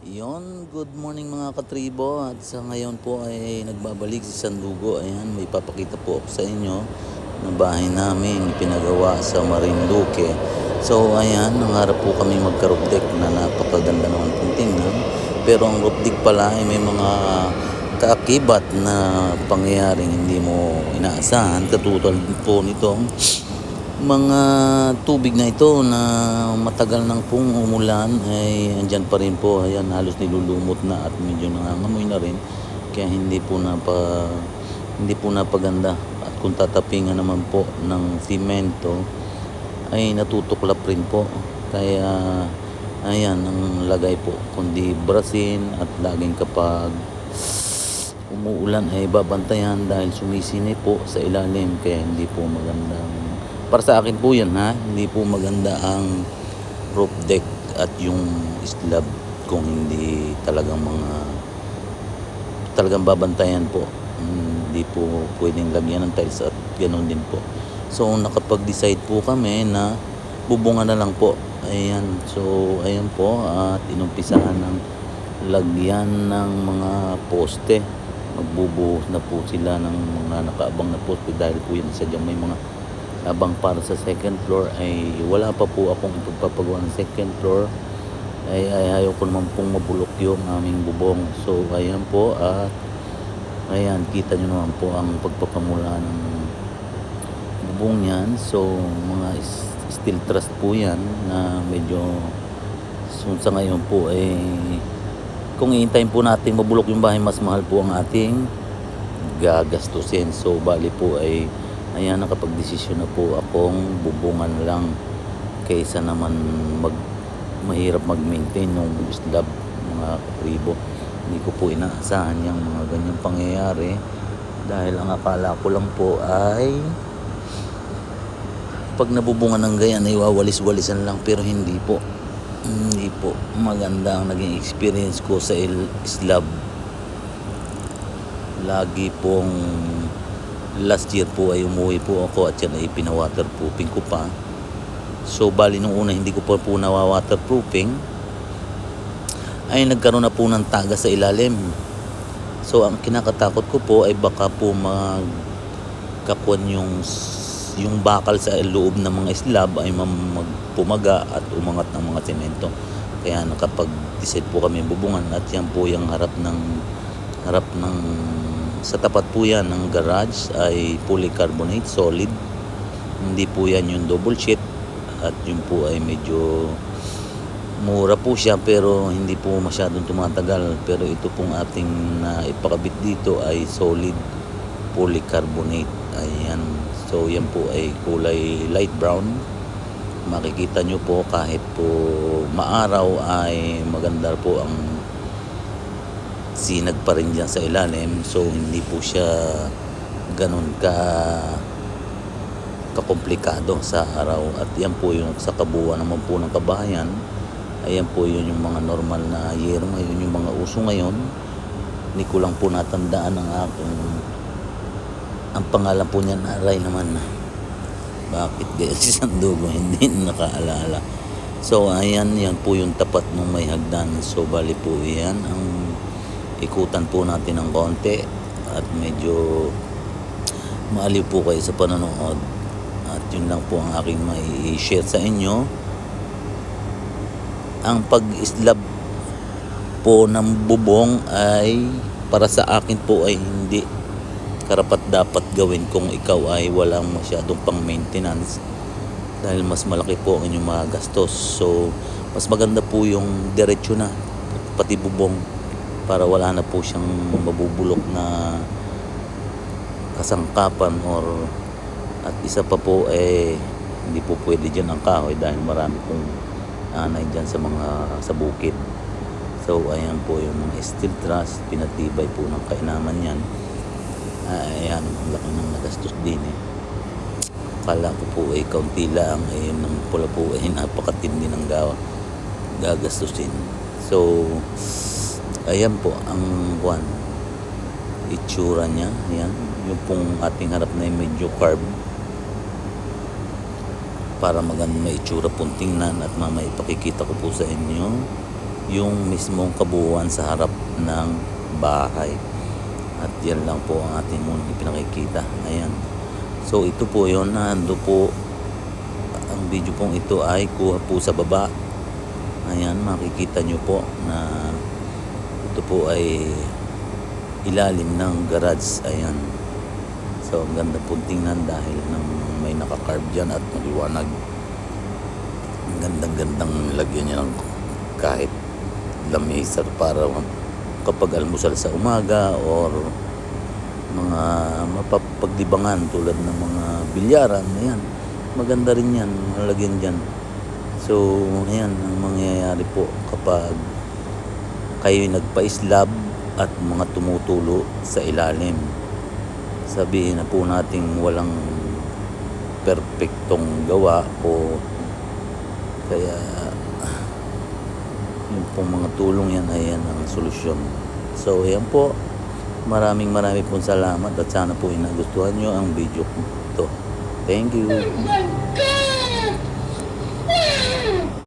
Yon, good morning mga katribo. At sa ngayon po ay nagbabalik si Sandugo. Ayan, may papakita po ako sa inyo na bahay namin pinagawa sa Marinduque. So ayan, nangarap po kami magka-roof deck na napakaganda naman pong tingnan. Pero ang roof deck pala ay may mga kaakibat na pangyayaring hindi mo inaasahan. Katulad po nitong mga tubig na ito na matagal nang pong umulan ay andyan pa rin po. Ayan, halos nilulumot na at medyo nangangamoy na rin, kaya hindi po napaganda. At kung tatapingan naman po ng simento ay natutuklap rin po, kaya ayan ang lagay po, kundi brasin. At laging kapag umuulan ay babantayan dahil sumisinip po sa ilalim, kaya hindi po magandang, para sa akin po yan hindi po maganda ang roof deck at yung slab kung hindi talagang babantayan po. Hindi po pwedeng lagyan ng tiles at ganoon din po. So nakapag-decide po kami na bubungan na lang po. Ayan, so ayan po, at inumpisahan ng lagyan ng mga poste. Magbubuhos na po sila ng mga nakaabang na poste dahil po yan sadyang may mga abang para sa second floor. Ay wala pa po akong ipagpapagawa ng second floor, ay ayaw ko naman pong mabulok yung aming bubong. So ayan po, at ayan, kita nyo naman po ang pagpapamula ng bubong yan. So mga steel truss po yan na medyo sa ngayon po ay kung iintayin po natin mabulok yung bahay, mas mahal po ang ating gagastusin. So bali po ay ayan, nakapag-desisyon na po akong bubungan lang kaysa naman mahirap mag-maintain yung slab mga katribo. Hindi ko po inaasahan yung mga ganyang pangyayari, dahil ang akala ko lang po ay pag nabubungan ng ganyan ay wawalis-walisan lang, pero hindi po maganda ang naging experience ko sa slab. Lagi pong last year po ay umuwi po ako at yan ay pina-waterproofing ko pa. So bali nung una hindi ko pa po nawa-waterproofing, ay nagkaroon na po ng taga sa ilalim. So ang kinakatakot ko po ay baka po magkakuan yung bakal sa loob ng mga slab ay magpumaga at umangat ng mga semento. Kaya nakapag-decide po kami bubungan, at yan po yung harap ng sa tapat po yan ng garage ay polycarbonate solid. Hindi po yan yung double sheet, at yun po ay medyo mura po siya pero hindi po masyadong tumatagal. Pero ito pong ating na ipakabit dito ay solid polycarbonate. Ayan, so yan po ay kulay light brown. Makikita nyo po kahit po maaraw ay maganda po ang sinag pa rin dyan sa ilalim. So hindi po siya ganun kakomplikado sa araw. At yan po yung sa kabuuan naman po ng kabahayan, ayan po yun yung mga normal na yero ngayon, yung mga uso ngayon. Hindi ko lang po natandaan ang pangalan po niya, Aray naman na bakit gaya si Sandugo hindi nakaalala. So ayan, yan po yung tapat ng may hagdan. So bali po yan, ang ikutan po natin ng konti at medyo maaliw po kayo sa panonood. At yun lang po ang aking may share sa inyo. Ang pag-slab po ng bubong ay para sa akin po ay hindi karapat dapat gawin kung ikaw ay walang masyadong pang maintenance, dahil mas malaki po ang inyong mga gastos. So mas maganda po yung diretso na pati bubong, para wala na po siyang mabubulok na kasangkapan at isa pa po hindi po pwede dyan ang kahoy dahil marami pong anay dyan sa bukid. So ayan po yung mga steel truss, pinatibay po ng kainaman yan. Ayan, ang laki ng nagastos din Kala ko po kaunti lang, ng pula po napakatindi ng gagastusin. So ayan po ang itsura niya. Ayan, yung pong ating harap na medyo carved para maganda may itsura pong tingnan, at mamaya ipakikita ko po sa inyo yung mismong kabuuan sa harap ng bahay. At yan lang po ang ating muna ipinakikita. Ayan. So ito po yun, nando po ang video pong ito ay kuha po sa baba. Ayan, makikita nyo po na ito po ay ilalim ng garage. Ayan. So ang ganda po tingnan dahil nang may nakakarve dyan at maliwanag. Ang gandang lagyan niya ng kahit lamesa para kapag almusal sa umaga or mga mapapagdibangan tulad ng mga bilyaran. Ayan, maganda rin yan, malagyan dyan. So ayan ang mangyayari po kapag kayo nagpa-slab at mga tumutulo sa ilalim. Sabihin na po nating walang perpektong gawa po, kaya yung pong mga tulong yan ay yan ang solusyon. So ayan po, maraming pong salamat at sana po nagustuhan nyo ang video ko ito. Thank you.